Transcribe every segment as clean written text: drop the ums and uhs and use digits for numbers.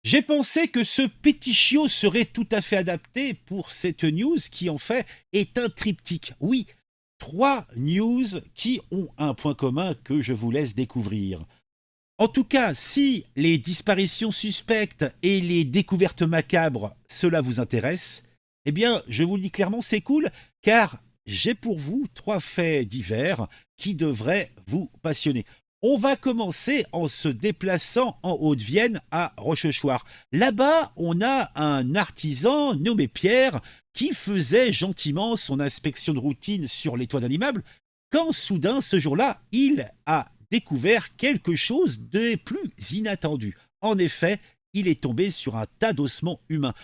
J'ai pensé que ce petit chiot serait tout à fait adapté pour cette news qui en fait est un triptyque. Oui, trois news qui ont un point commun que je vous laisse découvrir. En tout cas, si les disparitions suspectes et les découvertes macabres, cela vous intéresse, eh bien, je vous le dis clairement, c'est cool, car j'ai pour vous trois faits divers qui devraient vous passionner. On va commencer en se déplaçant en Haute-Vienne à Rochechouart. Là-bas, on a un artisan nommé Pierre qui faisait gentiment son inspection de routine sur les toits d'un immeuble quand soudain, ce jour-là, il a découvert quelque chose de plus inattendu. En effet, il est tombé sur un tas d'ossements humains.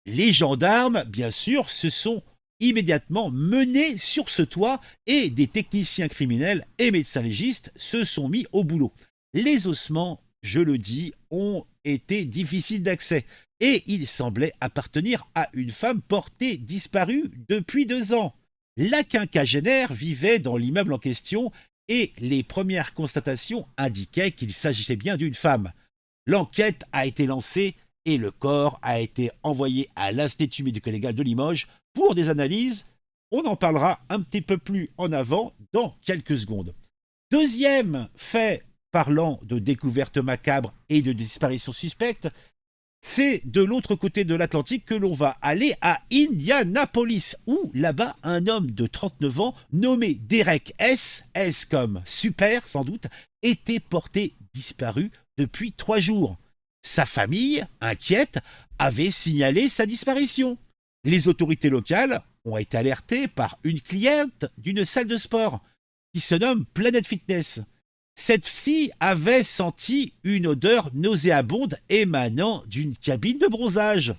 Les gendarmes, bien sûr, se sont immédiatement menés sur ce toit et des techniciens criminels et médecins légistes se sont mis au boulot. Les ossements, je le dis, ont été difficiles d'accès et ils semblaient appartenir à une femme portée disparue depuis 2 ans. La quinquagénaire vivait dans l'immeuble en question et les premières constatations indiquaient qu'il s'agissait bien d'une femme. L'enquête a été lancée et le corps a été envoyé à l'Institut médico-légal de Limoges pour des analyses. On en parlera un petit peu plus en avant dans quelques secondes. Deuxième fait parlant de découvertes macabres et de disparitions suspectes, c'est de l'autre côté de l'Atlantique que l'on va aller à Indianapolis, où là-bas, un homme de 39 ans nommé Derek S comme super sans doute, était porté disparu depuis 3 jours. Sa famille, inquiète, avait signalé sa disparition. Les autorités locales ont été alertées par une cliente d'une salle de sport qui se nomme Planet Fitness. Cette-ci avait senti une odeur nauséabonde émanant d'une cabine de bronzage.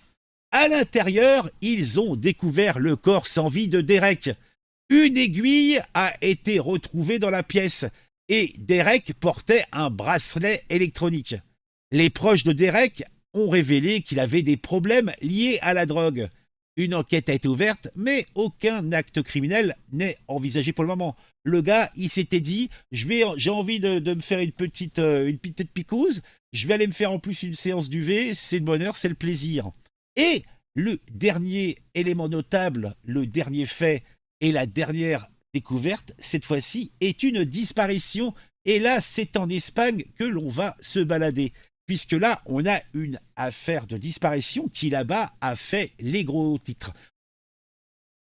À l'intérieur, ils ont découvert le corps sans vie de Derek. Une aiguille a été retrouvée dans la pièce et Derek portait un bracelet électronique. Les proches de Derek ont révélé qu'il avait des problèmes liés à la drogue. Une enquête a été ouverte, mais aucun acte criminel n'est envisagé pour le moment. Le gars, il s'était dit, j'ai envie de me faire une petite picouse, je vais aller me faire en plus une séance d'UV, c'est le bonheur, c'est le plaisir. Et le dernier élément notable, le dernier fait et la dernière découverte, cette fois-ci, est une disparition. Et là, c'est en Espagne que l'on va se balader. Puisque là, on a une affaire de disparition qui là-bas a fait les gros titres.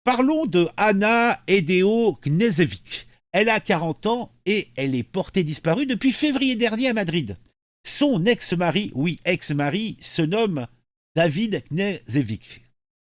Parlons de Anna Edeo Knežević. Elle a 40 ans et elle est portée disparue depuis février dernier à Madrid. Son ex-mari, oui, ex-mari, se nomme David Knežević.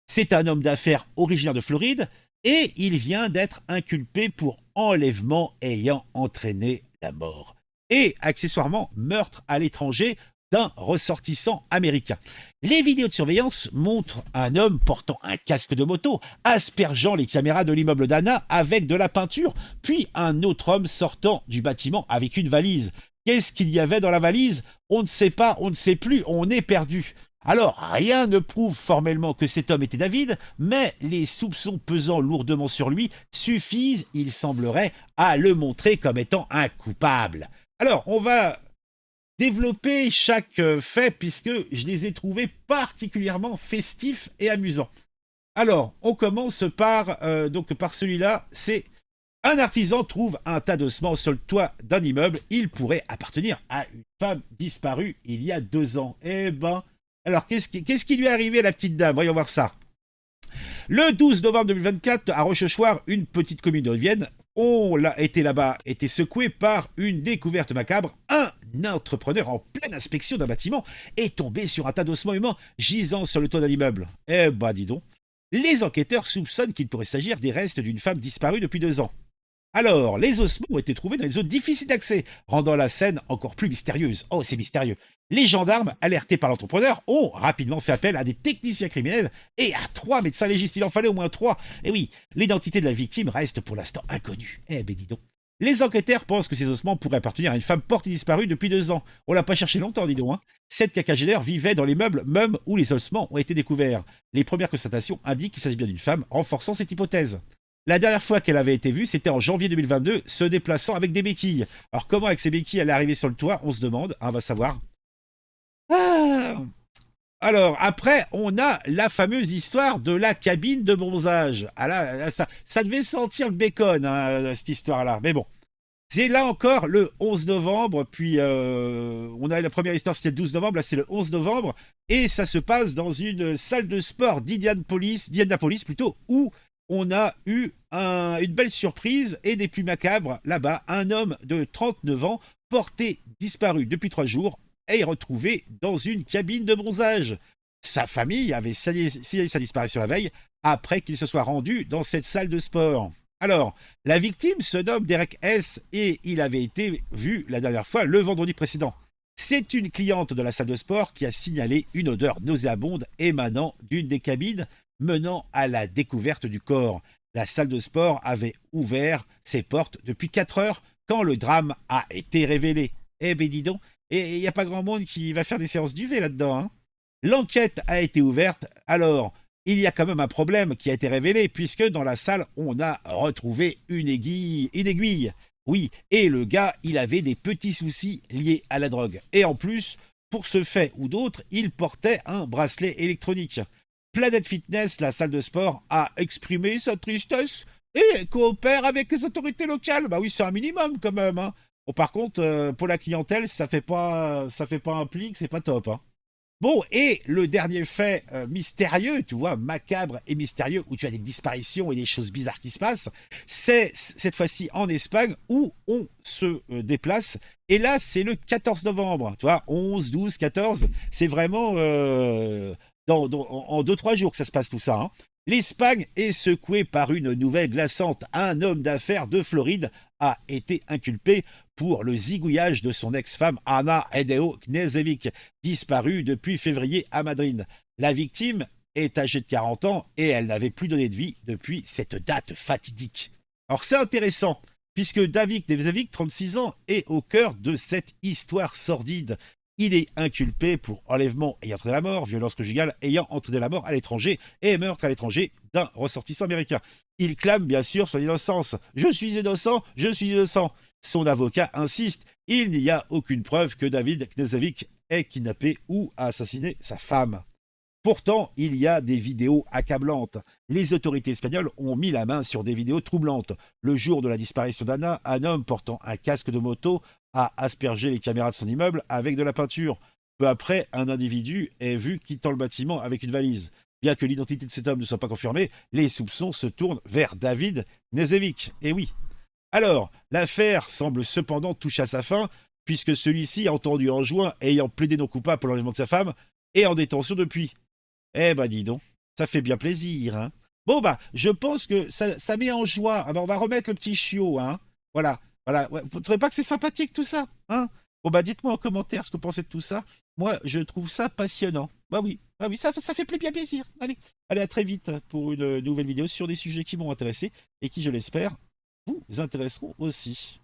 C'est un homme d'affaires originaire de Floride et il vient d'être inculpé pour enlèvement ayant entraîné la mort. Et accessoirement, meurtre à l'étranger d'un ressortissant américain. Les vidéos de surveillance montrent un homme portant un casque de moto, aspergeant les caméras de l'immeuble d'Anna avec de la peinture, puis un autre homme sortant du bâtiment avec une valise. Qu'est-ce qu'il y avait dans la valise? On ne sait pas, on ne sait plus, on est perdu. Alors, rien ne prouve formellement que cet homme était David, mais les soupçons pesant lourdement sur lui suffisent, il semblerait, à le montrer comme étant un coupable. Alors, on va développer chaque fait puisque je les ai trouvés particulièrement festifs et amusants. Alors, on commence par celui-là, c'est un artisan trouve un tas d'ossements sur le toit d'un immeuble, il pourrait appartenir à une femme disparue il y a 2 ans. Eh ben, alors qu'est-ce qui lui est arrivé à la petite dame? Voyons voir ça. Le 12 novembre 2024, à Rochechouart, une petite commune de Vienne, on l'a été là-bas, été secoué par une découverte macabre. Un entrepreneur en pleine inspection d'un bâtiment est tombé sur un tas d'ossements humains gisant sur le toit d'un immeuble. Eh bah dis donc. Les enquêteurs soupçonnent qu'il pourrait s'agir des restes d'une femme disparue depuis 2 ans. Alors, les ossements ont été trouvés dans les zones difficiles d'accès, rendant la scène encore plus mystérieuse. Oh, c'est mystérieux. Les gendarmes, alertés par l'entrepreneur, ont rapidement fait appel à des techniciens criminels et à 3 médecins légistes. Il en fallait au moins 3. Et oui, l'identité de la victime reste pour l'instant inconnue. Eh ben dis donc. Les enquêteurs pensent que ces ossements pourraient appartenir à une femme portée disparue depuis 2 ans. On l'a pas cherché longtemps, dis donc. Hein. Cette quinquagénaire vivait dans les meubles même où les ossements ont été découverts. Les premières constatations indiquent qu'il s'agit bien d'une femme, renforçant cette hypothèse. La dernière fois qu'elle avait été vue, c'était en janvier 2022, se déplaçant avec des béquilles. Alors comment avec ces béquilles elle est arrivée sur le toit? On se demande, on va savoir. Ah Alors, après, on a la fameuse histoire de la cabine de bronzage. Ah là, ça devait sentir le bacon, hein, cette histoire-là. Mais bon, c'est là encore le 11 novembre, puis on a la première histoire, c'était le 12 novembre, là c'est le 11 novembre, et ça se passe dans une salle de sport d'Indianapolis plutôt, où on a eu une belle surprise et des plus macabres là-bas. Un homme de 39 ans, porté disparu depuis 3 jours, est retrouvé dans une cabine de bronzage. Sa famille avait signalé sa disparition la veille, après qu'il se soit rendu dans cette salle de sport. Alors, la victime se nomme Derek S. et il avait été vu la dernière fois le vendredi précédent. C'est une cliente de la salle de sport qui a signalé une odeur nauséabonde émanant d'une des cabines menant à la découverte du corps. La salle de sport avait ouvert ses portes depuis 4 heures quand le drame a été révélé. Eh ben dis donc, et il n'y a pas grand monde qui va faire des séances d'UV là-dedans, hein. L'enquête a été ouverte, alors il y a quand même un problème qui a été révélé, puisque dans la salle, on a retrouvé une aiguille. Une aiguille. Oui, et le gars, il avait des petits soucis liés à la drogue. Et en plus, pour ce fait ou d'autres, il portait un bracelet électronique. Planet Fitness, la salle de sport, a exprimé sa tristesse et coopère avec les autorités locales. Bah oui, c'est un minimum quand même, hein. Bon, par contre, pour la clientèle, ça fait pas un plic, c'est pas top, hein. Bon, et le dernier fait mystérieux, tu vois, macabre et mystérieux, où tu as des disparitions et des choses bizarres qui se passent, c'est cette fois-ci en Espagne où on se déplace. Et là, c'est le 14 novembre, tu vois, 11, 12, 14, c'est vraiment en 2-3 jours que ça se passe tout ça, hein. L'Espagne est secouée par une nouvelle glaçante. Un homme d'affaires de Floride a été inculpé pour le zigouillage de son ex-femme Ana Edeo Knežević, disparue depuis février à Madrid. La victime est âgée de 40 ans et elle n'avait plus donné de vie depuis cette date fatidique. Alors c'est intéressant, puisque David Knežević, 36 ans, est au cœur de cette histoire sordide. Il est inculpé pour enlèvement ayant entraîné la mort, violence conjugale ayant entraîné la mort à l'étranger et meurtre à l'étranger d'un ressortissant américain. Il clame bien sûr son innocence. Je suis innocent, je suis innocent. Son avocat insiste. Il n'y a aucune preuve que David Knežević ait kidnappé ou assassiné sa femme. Pourtant, il y a des vidéos accablantes. Les autorités espagnoles ont mis la main sur des vidéos troublantes. Le jour de la disparition d'Anna, un homme portant un casque de moto a aspergé les caméras de son immeuble avec de la peinture. Peu après, un individu est vu quittant le bâtiment avec une valise. Bien que l'identité de cet homme ne soit pas confirmée, les soupçons se tournent vers David Knežević. Et oui. Alors, l'affaire semble cependant toucher à sa fin, puisque celui-ci, entendu en juin, ayant plaidé non coupable pour l'enlèvement de sa femme, est en détention depuis. Eh ben dis donc, ça fait bien plaisir, hein. Bon bah, je pense que ça met en joie. Ah ben, on va remettre le petit chiot, hein. Voilà, voilà. Ouais, vous ne trouvez pas que c'est sympathique tout ça, hein? Bon bah, dites-moi en commentaire ce que vous pensez de tout ça. Moi, je trouve ça passionnant. Bah oui, ça fait bien plaisir. Allez, à très vite pour une nouvelle vidéo sur des sujets qui m'ont intéressé et qui, je l'espère, vous intéresseront aussi.